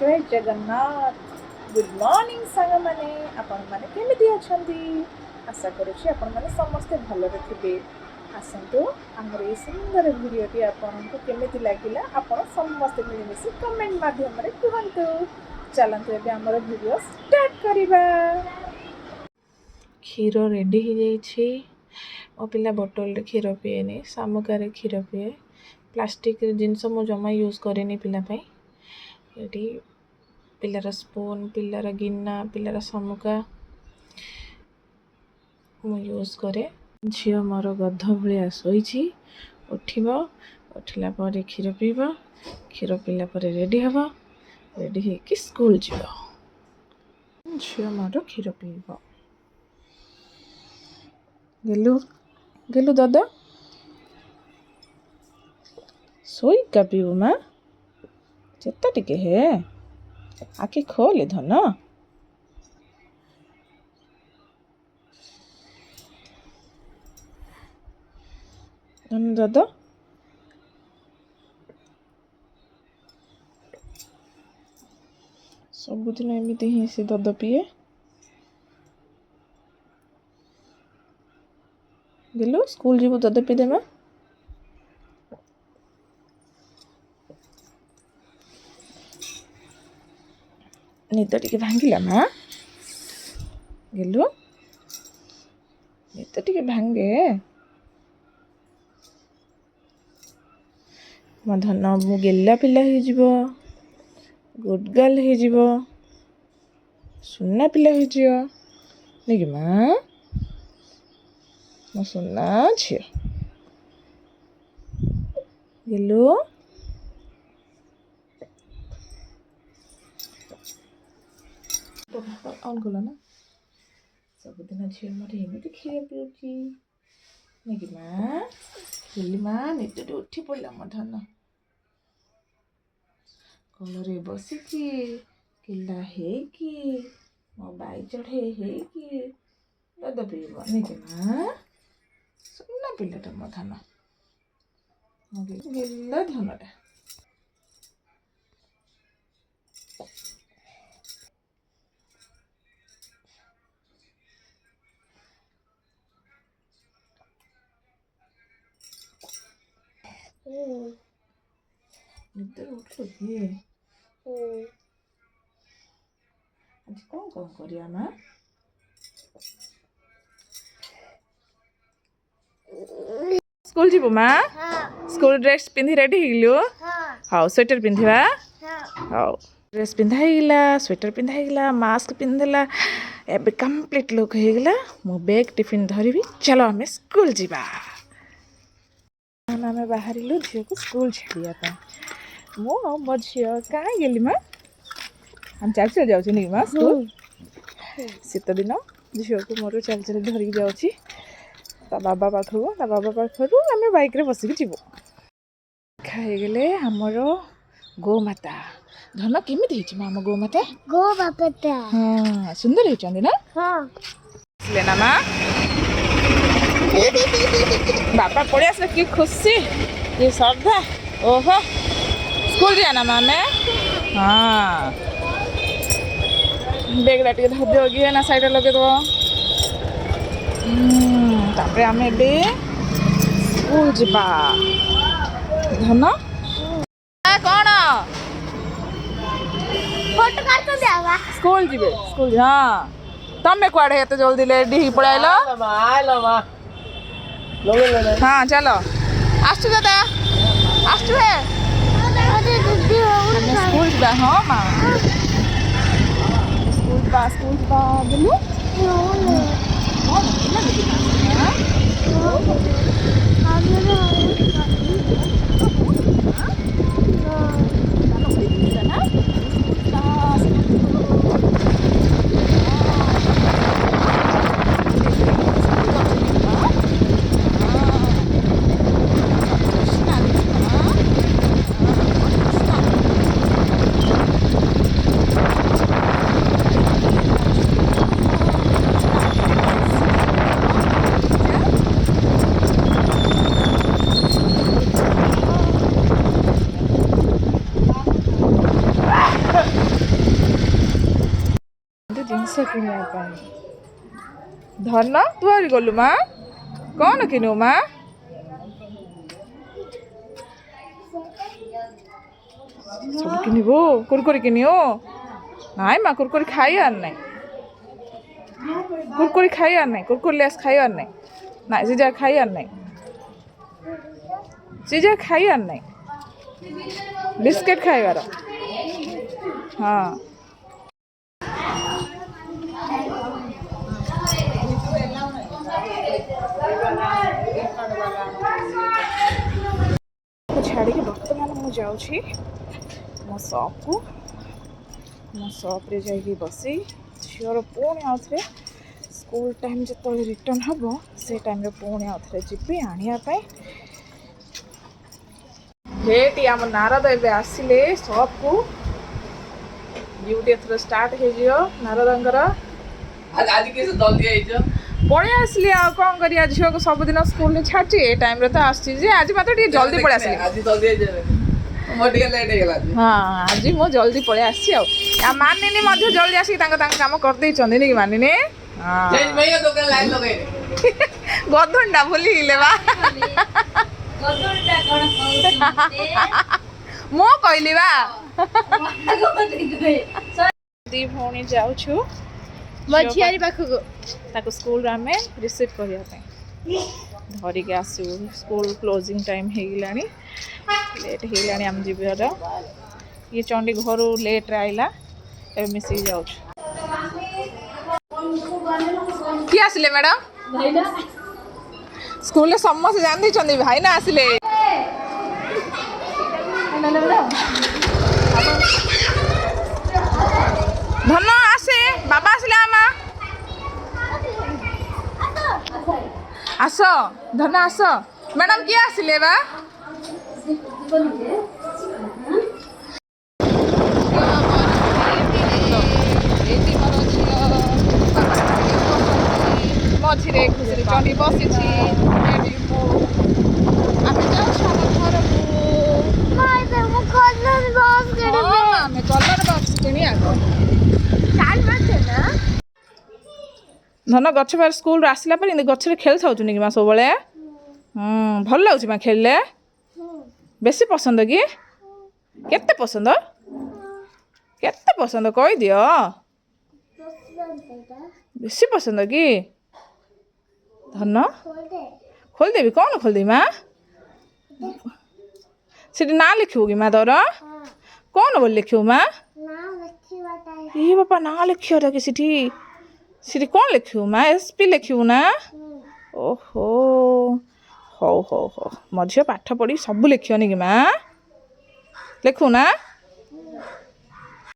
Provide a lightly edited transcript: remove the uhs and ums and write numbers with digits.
जय Jagannath. Good morning सांग माने आपण माने केमिति अछंती। आशा करूछि आपण माने समस्त भलरे थिबे। आसंतु हमर ए सुंदर वीडियोटी आपनको केमिति लागिला आपण समस्त मिलिमिशि कमेंट माध्यम रे कहंतु। चलंतु एबे हमर वीडियो स्टार्ट करिबा। क्षीर रेडी हो जाइछि। मो पिला बोतल रे क्षीर पिएनी, सामुकार क्षीर पिए। प्लास्टिक जिनस मो जमा यूज करेनी पिला पई। एटी पिलार स्पून, पिलार गिन्ना, पिलार सामुका मु यूज करे। झियो मोर गध भलिया सोइछि, उठिबो, उठिला पर क्षीर पीबो, क्षीर पीला पर रेडी हबो, रेडी हे कि स्कूल जिवो। झियो मोर क्षीर पीबो। गेलु गेलु दादा सोई का पीबो मां। चेता टिके हे, आखि खोले धन। धन दादा सबुदिन एमती ही से दद पिए। गेलु स्कूल जीवु दद पी देमा। निद टिके भांगिला मां। गेलु निद टिके भांगे। मो धन मु गेला पिला हो जिवो, गुड गर्ल हो जिवो, सुन्ना पिला हो जिवो नेकी मां। मो सुन्ना झियो। गेलु ऑन कलो ना। सबुदिन झियो मोर एमिति क्षीर पिउची नेकी मां। गेली मां निदटू उठी पड़ला मो धन। कलरे बसिकी किला हेकी मो बाई चढ़े हेकी दद पीब नेकी मां। सुन्ना पिलाटा मो धन। गेला धनटा। निदर उठलो कि आज कौन करिया मां। स्कूल जीवु मां। स्कूल ड्रेस पिंधि रेडी हिलु। हाउ स्वेटर पिंधिबा। हाउ ड्रेस पिंधा हिला, स्वेटर पिंधा हिला, मास्क पिंधला, एबे कंप्लीट लुक हिला। मु बैग टिफिन धरिबी। चलो हमें स्कूल जीवा। आमे बाहरिलु झियो को स्कूल छाड़िया पे। मो झियो कहाँ गेली मां। हम चल चल जाउछि नी मां स्कूल। शीत दिन झियो को मोर चल चल धरिक जाउछि ता बाबा पाखरु आमे बाइक रे बसिक जीवो। खाई गेले हमर गोमाता। धन केमिति हिछि मां हम गोमाता। गोमाता हां सुंदर हिचंदी ना। हां लेना मां। बापा पड़े आसले कि खुशी, ये श्रद्धा। ओहो स्कूल जाना मां में। हाँ बेगड़ा टिके धर दियो कि ना साइड लगे दो। तापरे आमे बे स्कूल जिबा। धन कौन फोटो काट देवा। स्कूल जिबे स्कूल। हाँ तमे कुआडे एते जल्दी रेडी ही पड़ाइलो। हाँ चलो आसु दादा आसु है। अरे दीदी हमें स्कूल जिबा। हाँ मां स्कूल जिबा गेलु। हां ना दीदी ना। ଜିନିଷ କିଣିବା ପାଇଁ। ଧନ ତୁ ଆହୁରି ଗଲୁ ମା କ'ଣ କିଣିବୁ ମା? ସବୁ କିଣିବୁ କୁରକୁରି କିଣିବୁ? ନାଇଁ ମା କୁରକୁରି ଖାଇବାର ନାହିଁ, କୁରକୁରି ଖାଇବାର ନାହିଁ, କୁରକୁରି ଲେସ୍ ଖାଇବାର ନାହିଁ, ନାଇଁ ସେ ଯାକ ଖାଇବାର ନାହିଁ, ସେ ଯାକ ଖାଇବାର ନାହିଁ, ବିସ୍କିଟ୍ ଖାଇବାର। ହଁ ଛାଡ଼ିକି ବର୍ତ୍ତମାନ ମୁଁ ଯାଉଛି ମୋ ସପ୍କୁ। ମୋ ସପ୍ରେ ଯାଇକି ବସି ଝିଅର ପୁଣି ଆଉଥରେ ସ୍କୁଲ ଟାଇମ୍ ଯେତେବେଳେ ରିଟର୍ନ ହେବ ସେ ଟାଇମ୍ରେ ପୁଣି ଆଉଥରେ ଯିବି ଆଣିବା ପାଇଁ। ହେଟି ଆମ ନାରଦ ଏବେ ଆସିଲେ ସପ୍କୁ। ଡ୍ୟୁଟି ଏଥର ଷ୍ଟାର୍ଟ ହେଇଯିବ ନାରଦଙ୍କର। ପଳେଇ ଆସିଲି ଆଉ କ'ଣ କରିବା, ଝିଅକୁ ସବୁଦିନ ସ୍କୁଲରେ ଛାଡୁଛି ଏ ଟାଇମ୍ରେ ତ ଆସୁଛି ଯେ ଆଜି ମାତ୍ର ଟିକେ ଜଲ୍ଦି ପଳେଇ ଆସିଲି। ହଁ ଆଜି ମୁଁ ଜଲ୍ଦି ପଳେଇ ଆସିଛି ଆଉ ମାନିନି ମଧ୍ୟ ଜଲ୍ଦି ଆସିକି ତାଙ୍କ କାମ କରିଦେଇଛନ୍ତି ନାଇଁ କି ମାନିନି? ଗଧଣ୍ଡା ଭୁଲିଲେ ବା ମୁଁ କହିଲି ବା। ଦି ଭଉଣୀ ଯାଉଛୁ ମୋ ଝିଆରୀ ପାଖକୁ, ତାକୁ ସ୍କୁଲରୁ ଆମେ ରିସିଭ୍ କରିବା ପାଇଁ ଧରିକି ଆସିବୁ। ସ୍କୁଲ କ୍ଲୋଜିଂ ଟାଇମ୍ ହେଇଗଲାଣି, ଲେଟ୍ ହେଇଗଲାଣି ଆମ ଯିବାର। ଇଏ ଚଣ୍ଡୀ ଘରୁ ଲେଟ୍ରେ ଆଇଲା, ଏବେ ମିଶିକି ଯାଉଛୁ। କିଏ ଆସିଲେ ମ୍ୟାଡ଼ାମ୍? ସ୍କୁଲରେ ସମସ୍ତେ ଜାଣି ଦେଇଛନ୍ତି ଭାଇନା ଆସିଲେ। ଧନ ଆସେ, ବାବା ଆସିଲେ ଆମା ଆସ, ଧନ ଆସ। ମ୍ୟାଡ଼ାମ୍ କିଏ ଆସିଲେ ବା? ମଝିରେ ଖୁସିରେ ଚଣ୍ଡୀ ବସିଛି। ଆମେ ଯାଉଛୁ ଆମ ଘରକୁ। ଆମେ କଲର୍ ବକ୍ସ କିଣିବାକୁ। ଧନ ଗଛ ପାଖରେ ସ୍କୁଲରୁ ଆସିଲା ପରେ ଏମିତି ଗଛରେ ଖେଳିଥାଉଛୁ କି ମା ସବୁବେଳେ? ଭଲ ଲାଗୁଛି ମା ଖେଳିଲେ? ବେଶୀ ପସନ୍ଦ କି? କେତେ ପସନ୍ଦ? କେତେ ପସନ୍ଦ କହିଦିଅ? ବେଶୀ ପସନ୍ଦ କି? ଧନ ଖୋଲିଦେବି, କ'ଣ ଖୋଲିଦେବି ମା? ସେଠି ନାଁ ଲେଖିବୁ କି ମା ତୋର? କ'ଣ ବୋଲି ଲେଖିବୁ ମା? ଏ ବାପା ନାଁ ଲେଖିବାର କି ସେଠି? ସେଠି କ'ଣ ଲେଖିବୁ ମା? SP ଲେଖିବୁ ନା? ଓହୋ ହଉ ହଉ ହଉ, ମୋ ଝିଅ ପାଠ ପଢ଼ି ସବୁ ଲେଖିବନି କି ମା? ଲେଖୁ ନା?